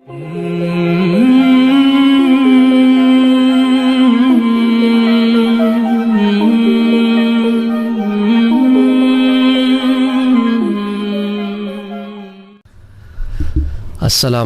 السلام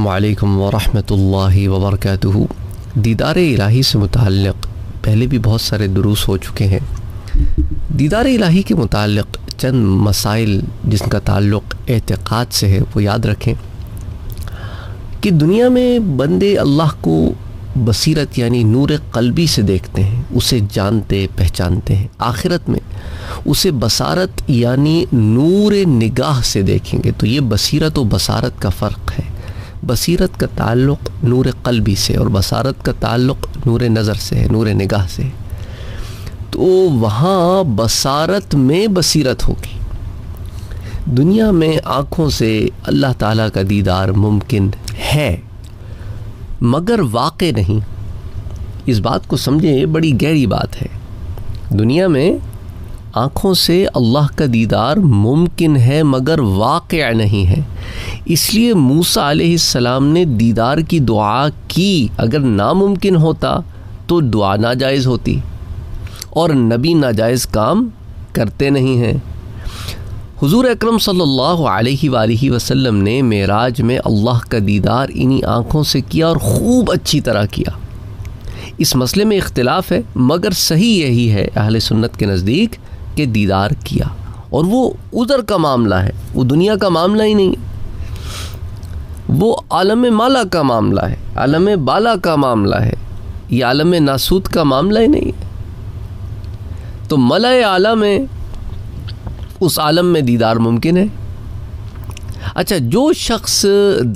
علیکم ورحمۃ اللہ وبرکاتہ۔ دیدار الہی سے متعلق پہلے بھی بہت سارے دروس ہو چکے ہیں۔ دیدار الہی کے متعلق چند مسائل جن کا تعلق اعتقاد سے ہے وہ یاد رکھیں کہ دنیا میں بندے اللہ کو بصیرت یعنی نور قلبی سے دیکھتے ہیں، اسے جانتے پہچانتے ہیں۔ آخرت میں اسے بصارت یعنی نور نگاہ سے دیکھیں گے۔ تو یہ بصیرت و بصارت کا فرق ہے۔ بصیرت کا تعلق نور قلبی سے اور بصارت کا تعلق نور نظر سے ہے، نور نگاہ سے۔ تو وہاں بصارت میں بصیرت ہوگی۔ دنیا میں آنکھوں سے اللہ تعالیٰ کا دیدار ممکن ہے مگر واقع نہیں۔ اس بات کو سمجھیں، یہ بڑی گہری بات ہے۔ دنیا میں آنکھوں سے اللہ کا دیدار ممکن ہے مگر واقع نہیں ہے۔ اس لیے موسیٰ علیہ السلام نے دیدار کی دعا کی۔ اگر ناممکن ہوتا تو دعا ناجائز ہوتی، اور نبی ناجائز کام کرتے نہیں ہیں۔ حضور اکرم صلی اللہ علیہ وآلہ وسلم نے معراج میں اللہ کا دیدار انہی آنکھوں سے کیا اور خوب اچھی طرح کیا۔ اس مسئلے میں اختلاف ہے مگر صحیح یہی ہے اہل سنت کے نزدیک کہ دیدار کیا، اور وہ ادھر کا معاملہ ہے، وہ دنیا کا معاملہ ہی نہیں ہے، وہ عالم مالا کا معاملہ ہے، عالم بالا کا معاملہ ہے، یہ عالم ناسوت کا معاملہ ہی نہیں ہے۔ تو ملائے اعلیٰ میں اس عالم میں دیدار ممکن ہے۔ اچھا، جو شخص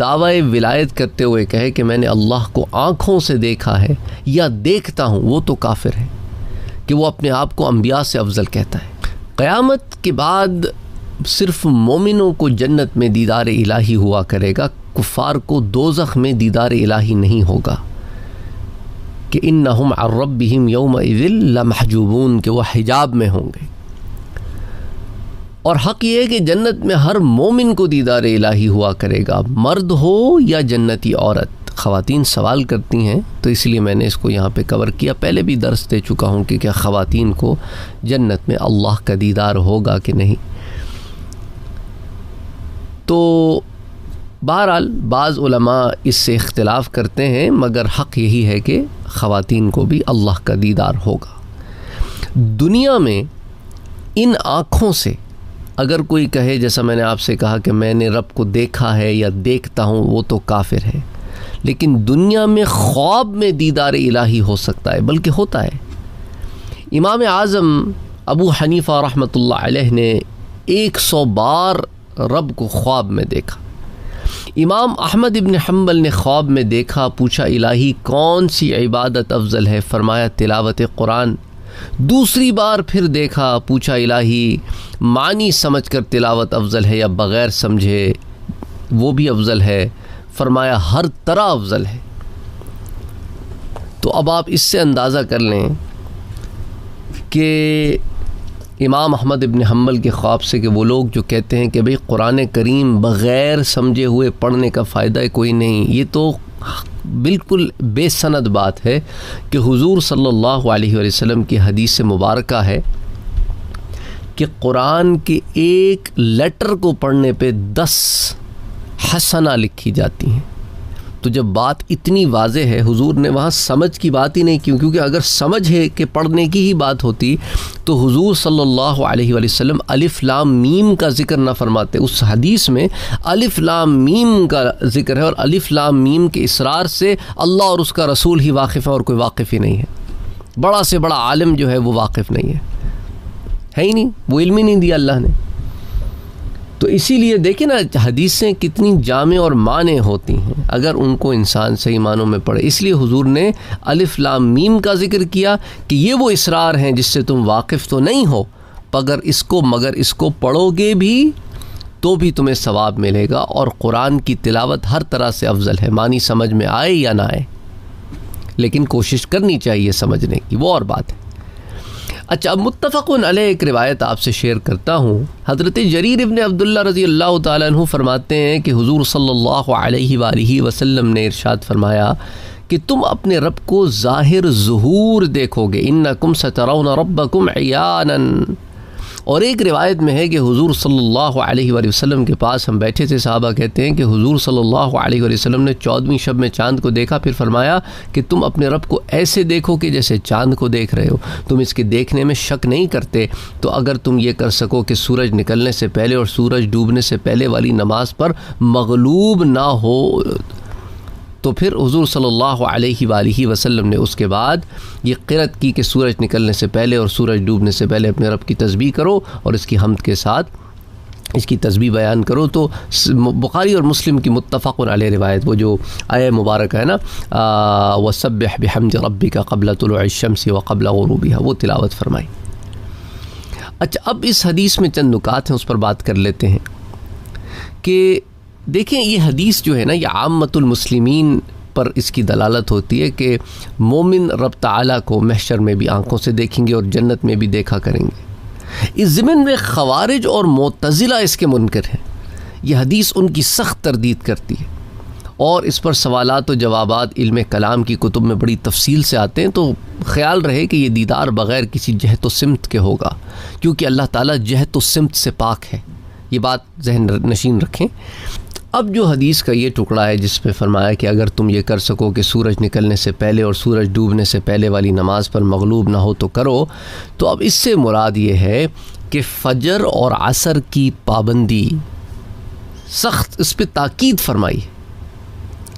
دعوی ولایت کرتے ہوئے کہے کہ میں نے اللہ کو آنکھوں سے دیکھا ہے یا دیکھتا ہوں، وہ تو کافر ہے کہ وہ اپنے آپ کو انبیاء سے افضل کہتا ہے۔ قیامت کے بعد صرف مومنوں کو جنت میں دیدار الہی ہوا کرے گا، کفار کو دوزخ میں دیدار الہی نہیں ہوگا، کہ انہم عن ربہم یومئذ لمحجوبون، کہ وہ حجاب میں ہوں گے۔ اور حق یہ ہے کہ جنت میں ہر مومن کو دیدار الہی ہوا کرے گا، مرد ہو یا جنتی عورت۔ خواتین سوال کرتی ہیں تو اس لیے میں نے اس کو یہاں پہ کور کیا۔ پہلے بھی درس دے چکا ہوں کہ کیا خواتین کو جنت میں اللہ کا دیدار ہوگا کہ نہیں۔ تو بہرحال بعض علماء اس سے اختلاف کرتے ہیں مگر حق یہی ہے کہ خواتین کو بھی اللہ کا دیدار ہوگا۔ دنیا میں ان آنکھوں سے اگر کوئی کہے، جیسا میں نے آپ سے کہا کہ میں نے رب کو دیکھا ہے یا دیکھتا ہوں، وہ تو کافر ہے۔ لیکن دنیا میں خواب میں دیدار الہی ہو سکتا ہے، بلکہ ہوتا ہے۔ امام اعظم ابو حنیفہ رحمۃ اللہ علیہ نے 100 بار رب کو خواب میں دیکھا۔ امام احمد ابن حنبل نے خواب میں دیکھا، پوچھا الہی کون سی عبادت افضل ہے؟ فرمایا تلاوت قرآن۔ دوسری بار پھر دیکھا، پوچھا الہی معنی سمجھ کر تلاوت افضل ہے یا بغیر سمجھے وہ بھی افضل ہے؟ فرمایا ہر طرح افضل ہے۔ تو اب آپ اس سے اندازہ کر لیں کہ امام احمد ابن حنبل کے خواب سے کہ وہ لوگ جو کہتے ہیں کہ بھئی قرآن کریم بغیر سمجھے ہوئے پڑھنے کا فائدہ کوئی نہیں، یہ تو بالکل بے سند بات ہے کہ حضور صلی اللہ علیہ وسلم کی حدیث مبارکہ ہے کہ قرآن کے ایک لیٹر کو پڑھنے پہ 10 حسنہ لکھی جاتی ہیں۔ تو جب بات اتنی واضح ہے، حضور نے وہاں سمجھ کی بات ہی نہیں کی، کیونکہ اگر سمجھ ہے کہ پڑھنے کی ہی بات ہوتی تو حضور صلی اللہ علیہ وسلم الف لام میم کا ذکر نہ فرماتے۔ اس حدیث میں الف لام میم کا ذکر ہے، اور الف لام میم کے اسرار سے اللہ اور اس کا رسول ہی واقف ہے، اور کوئی واقف ہی نہیں ہے۔ بڑا سے بڑا عالم جو ہے وہ واقف نہیں ہے ہی نہیں، وہ علم ہی نہیں دیا اللہ نے۔ تو اسی لیے دیکھیں نا حدیثیں کتنی جامع اور معنی ہوتی ہیں اگر ان کو انسان صحیح معنوں میں پڑھے۔ اس لیے حضور نے الف لام میم کا ذکر کیا کہ یہ وہ اسرار ہیں جس سے تم واقف تو نہیں ہو، مگر اس کو پڑھو گے بھی تو بھی تمہیں ثواب ملے گا، اور قرآن کی تلاوت ہر طرح سے افضل ہے، معنی سمجھ میں آئے یا نہ آئے، لیکن کوشش کرنی چاہیے سمجھنے کی، وہ اور بات ہے۔ اچھا، اب متفقن علیہ ایک روایت آپ سے شیئر کرتا ہوں۔ حضرت جریر ابن عبداللہ رضی اللہ تعالیٰ عنہ فرماتے ہیں کہ حضور صلی اللہ علیہ وآلہ وسلم نے ارشاد فرمایا کہ تم اپنے رب کو ظاہر ظہور دیکھو گے، انکم سترون ربکم عیانا۔ اور ایک روایت میں ہے کہ حضور صلی اللہ علیہ وآلہ وسلم کے پاس ہم بیٹھے تھے، صحابہ کہتے ہیں کہ حضور صلی اللہ علیہ وآلہ وسلم نے 14ویں شب میں چاند کو دیکھا، پھر فرمایا کہ تم اپنے رب کو ایسے دیکھو کہ جیسے چاند کو دیکھ رہے ہو، تم اس کے دیکھنے میں شک نہیں کرتے، تو اگر تم یہ کر سکو کہ سورج نکلنے سے پہلے اور سورج ڈوبنے سے پہلے والی نماز پر مغلوب نہ ہو، تو پھر حضور صلی اللہ علیہ وآلہ وسلم نے اس کے بعد یہ قرأت کی کہ سورج نکلنے سے پہلے اور سورج ڈوبنے سے پہلے اپنے رب کی تسبیح کرو اور اس کی حمد کے ساتھ اس کی تسبیح بیان کرو۔ تو بخاری اور مسلم کی متفق علیہ روایت، وہ جو آیہ مبارکہ ہے نا، وَسَبِّحْ بِحَمْدِ رَبِّكَ قَبْلَ طُلُوعِ الشَّمْسِ وَقَبْلَ غُرُوبِهَا، وہ تلاوت فرمائی۔ اچھا، اب اس حدیث میں چند نکات ہیں، اس پر بات کر لیتے ہیں کہ دیکھیں یہ حدیث جو ہے نا، یہ عامت المسلمین پر اس کی دلالت ہوتی ہے کہ مومن رب تعالیٰ کو محشر میں بھی آنکھوں سے دیکھیں گے اور جنت میں بھی دیکھا کریں گے۔ اس ضمن میں خوارج اور معتزلہ اس کے منکر ہیں، یہ حدیث ان کی سخت تردید کرتی ہے، اور اس پر سوالات و جوابات علم کلام کی کتب میں بڑی تفصیل سے آتے ہیں، تو خیال رہے کہ یہ دیدار بغیر کسی جہت و سمت کے ہوگا، کیونکہ اللہ تعالیٰ جہت و سمت سے پاک ہے، یہ بات ذہن نشین رکھیں۔ اب جو حدیث کا یہ ٹکڑا ہے جس پہ فرمایا کہ اگر تم یہ کر سکو کہ سورج نکلنے سے پہلے اور سورج ڈوبنے سے پہلے والی نماز پر مغلوب نہ ہو تو کرو، تو اب اس سے مراد یہ ہے کہ فجر اور عصر کی پابندی سخت، اس پہ تاکید فرمائی،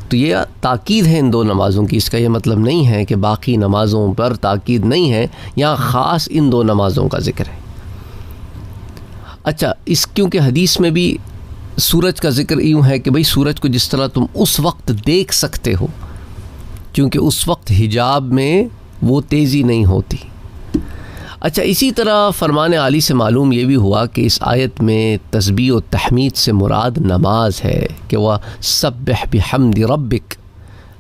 تو یہ تاکید ہے ان دو نمازوں کی، اس کا یہ مطلب نہیں ہے کہ باقی نمازوں پر تاکید نہیں ہے، یہاں خاص ان دو نمازوں کا ذکر ہے۔ اچھا، اس کیونکہ حدیث میں بھی سورج کا ذکر یوں ہے کہ بھئی سورج کو جس طرح تم اس وقت دیکھ سکتے ہو، کیونکہ اس وقت حجاب میں وہ تیزی نہیں ہوتی۔ اچھا، اسی طرح فرمان عالی سے معلوم یہ بھی ہوا کہ اس آیت میں تسبیح و تحمید سے مراد نماز ہے، کہ وہ سبح بحمد ربک،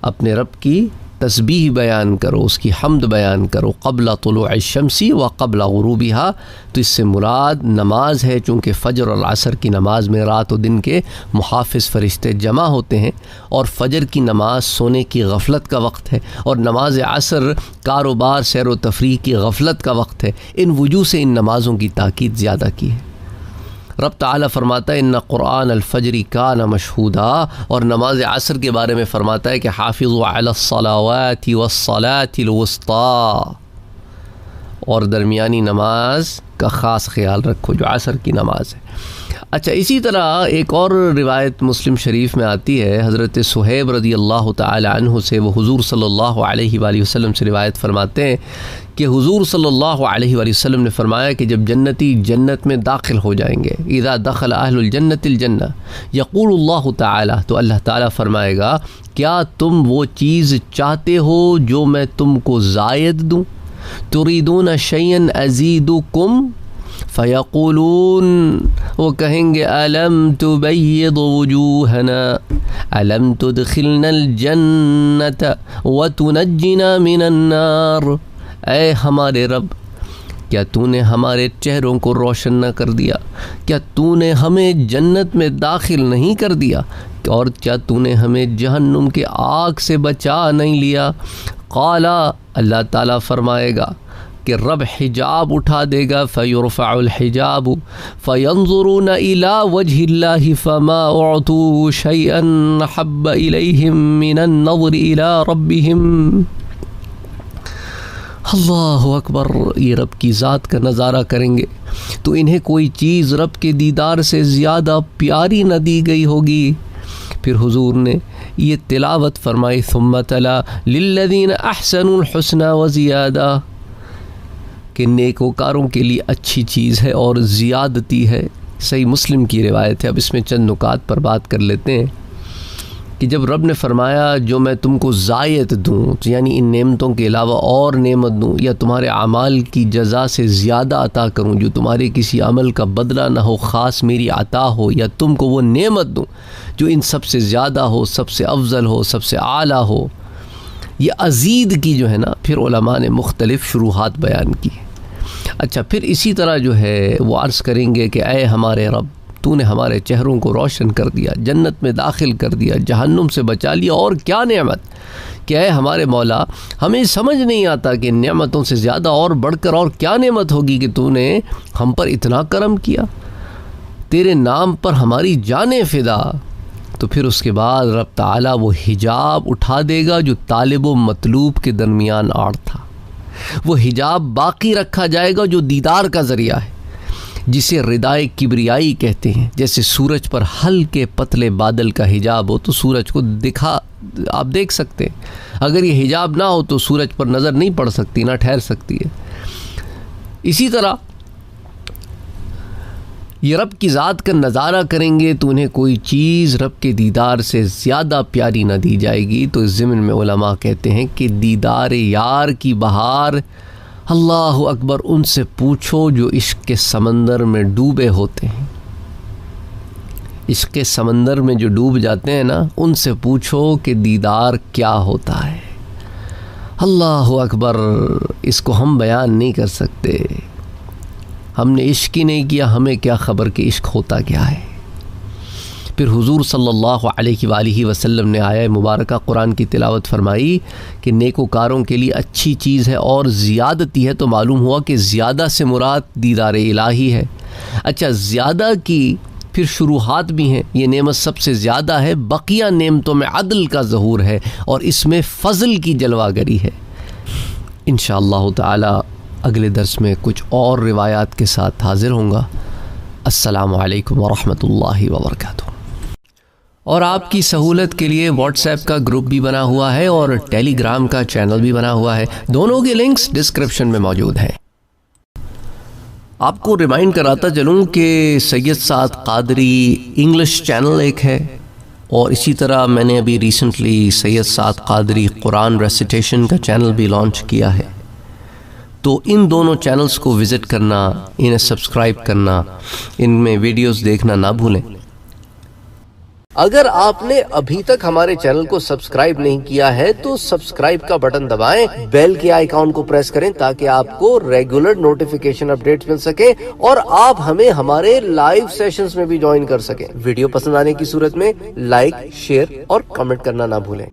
اپنے رب کی تسبیح بیان کرو، اس کی حمد بیان کرو، قبل طلوع الشمس و قبل غروبها، تو اس سے مراد نماز ہے، چونکہ فجر اور عصر کی نماز میں رات و دن کے محافظ فرشتے جمع ہوتے ہیں، اور فجر کی نماز سونے کی غفلت کا وقت ہے، اور نماز عصر کاروبار سیر و تفریح کی غفلت کا وقت ہے، ان وجوہ سے ان نمازوں کی تاکید زیادہ کی ہے۔ رب تعالیٰ فرماتا ہے ان قرآن الفجر کان مشہودا، اور نماز عصر کے بارے میں فرماتا ہے کہ حافظوا علی الصلاوات والصلاة الوسطی، اور درمیانی نماز کا خاص خیال رکھو جو عصر کی نماز ہے۔ اچھا، اسی طرح ایک اور روایت مسلم شریف میں آتی ہے حضرت صہیب رضی اللہ تعالی عنہ سے، وہ حضور صلی اللہ علیہ وآلہ وسلم سے روایت فرماتے ہیں کہ حضور صلی اللہ علیہ وآلہ وسلم نے فرمایا کہ جب جنتی جنت میں داخل ہو جائیں گے، اذا دخل اہل الجنت الجنہ یقول اللہ تعالی، تو اللہ تعالیٰ فرمائے گا کیا تم وہ چیز چاہتے ہو جو میں تم کو زائد دوں؟ تريدون شيئا ازيدكم، فیقولون، وہ کہیں گے الم تبید وجوہنا الم تدخلنا الجنت وتنجنا من النار، اے ہمارے رب، کیا تو نے ہمارے چہروں کو روشن نہ کر دیا؟ کیا تو نے ہمیں جنت میں داخل نہیں کر دیا؟ اور کیا تو نے ہمیں جہنم کے آگ سے بچا نہیں لیا؟ قالا، اللہ تعالیٰ فرمائے گا کہ رب حجاب اٹھا دے گا، فیرفع الحجاب فینظرون الی وجہ اللہ فما اعطوا شیئا احب الیہم من النظر الی ربہم۔ اللہ اکبر، یہ رب کی ذات کا نظارہ کریں گے تو انہیں کوئی چیز رب کے دیدار سے زیادہ پیاری نہ دی گئی ہوگی۔ پھر حضور نے یہ تلاوت فرمائی، ثم تلا للذین احسنوا الحسنى وزیادہ، کہ نیکوکاروں کے لیے اچھی چیز ہے اور زیادتی ہے۔ صحیح مسلم کی روایت ہے۔ اب اس میں چند نکات پر بات کر لیتے ہیں کہ جب رب نے فرمایا جو میں تم کو زائد دوں، یعنی ان نعمتوں کے علاوہ اور نعمت دوں، یا تمہارے اعمال کی جزا سے زیادہ عطا کروں، جو تمہارے کسی عمل کا بدلہ نہ ہو، خاص میری عطا ہو، یا تم کو وہ نعمت دوں جو ان سب سے زیادہ ہو، سب سے افضل ہو، سب سے اعلیٰ ہو، یہ ازید کی جو ہے نا، پھر علماء نے مختلف شروحات بیان کی۔ اچھا، پھر اسی طرح جو ہے وہ عرض کریں گے کہ اے ہمارے رب، تو نے ہمارے چہروں کو روشن کر دیا، جنت میں داخل کر دیا، جہنم سے بچا لیا، اور کیا نعمت کہ اے ہمارے مولا، ہمیں سمجھ نہیں آتا کہ نعمتوں سے زیادہ اور بڑھ کر اور کیا نعمت ہوگی کہ تو نے ہم پر اتنا کرم کیا، تیرے نام پر ہماری جانیں فدا۔ تو پھر اس کے بعد رب تعالیٰ وہ حجاب اٹھا دے گا جو طالب و مطلوب کے درمیان آڑ تھا، وہ حجاب باقی رکھا جائے گا جو دیدار کا ذریعہ ہے، جسے ردائے کبریائی کہتے ہیں۔ جیسے سورج پر ہلکے پتلے بادل کا حجاب ہو تو سورج کو آپ دیکھ سکتے ہیں، اگر یہ حجاب نہ ہو تو سورج پر نظر نہیں پڑ سکتی، نہ ٹھہر سکتی ہے۔ اسی طرح یہ رب کی ذات کا نظارہ کریں گے تو انہیں کوئی چیز رب کے دیدار سے زیادہ پیاری نہ دی جائے گی۔ تو اس ضمن میں علماء کہتے ہیں کہ دیدار یار کی بہار، اللہ اکبر، ان سے پوچھو جو عشق کے سمندر میں ڈوبے ہوتے ہیں، عشق کے سمندر میں جو ڈوب جاتے ہیں نا، ان سے پوچھو کہ دیدار کیا ہوتا ہے۔ اللہ اکبر، اس کو ہم بیان نہیں کر سکتے، ہم نے عشق ہی نہیں کیا، ہمیں کیا خبر کہ عشق ہوتا کیا ہے۔ پھر حضور صلی اللہ علیہ وآلہ وسلم نے آیہ مبارکہ قرآن کی تلاوت فرمائی کہ نیکوکاروں کے لیے اچھی چیز ہے اور زیادتی ہے، تو معلوم ہوا کہ زیادہ سے مراد دیدار الہی ہے۔ اچھا، زیادہ کی پھر شروحات بھی ہیں، یہ نعمت سب سے زیادہ ہے، بقیہ نعمتوں میں عدل کا ظہور ہے اور اس میں فضل کی جلوہ گری ہے۔ انشاءاللہ تعالی اگلے درس میں کچھ اور روایات کے ساتھ حاضر ہوں گا۔ السلام علیکم ورحمۃ اللہ وبرکاتہ۔ اور آپ کی سہولت کے لیے واٹس ایپ کا گروپ بھی بنا ہوا ہے اور ٹیلی گرام کا چینل بھی بنا ہوا ہے، دونوں کے لنکس ڈسکرپشن میں موجود ہیں۔ آپ کو ریمائنڈ کراتا چلوں کہ سید سعد قادری انگلش چینل ایک ہے، اور اسی طرح میں نے ابھی ریسنٹلی سید سعد قادری قرآن ریسیٹیشن کا چینل بھی لانچ کیا ہے، تو ان دونوں چینلز کو وزٹ کرنا، انہیں سبسکرائب کرنا، ان میں ویڈیوز دیکھنا نہ بھولیں۔ اگر آپ نے ابھی تک ہمارے چینل کو سبسکرائب نہیں کیا ہے تو سبسکرائب کا بٹن دبائیں، بیل کے آئیکن کو پریس کریں تاکہ آپ کو ریگولر نوٹیفیکیشن اپڈیٹس مل سکے اور آپ ہمیں ہمارے لائیو سیشنز میں بھی جوائن کر سکیں۔ ویڈیو پسند آنے کی صورت میں لائک، شیئر اور کمنٹ کرنا نہ بھولیں۔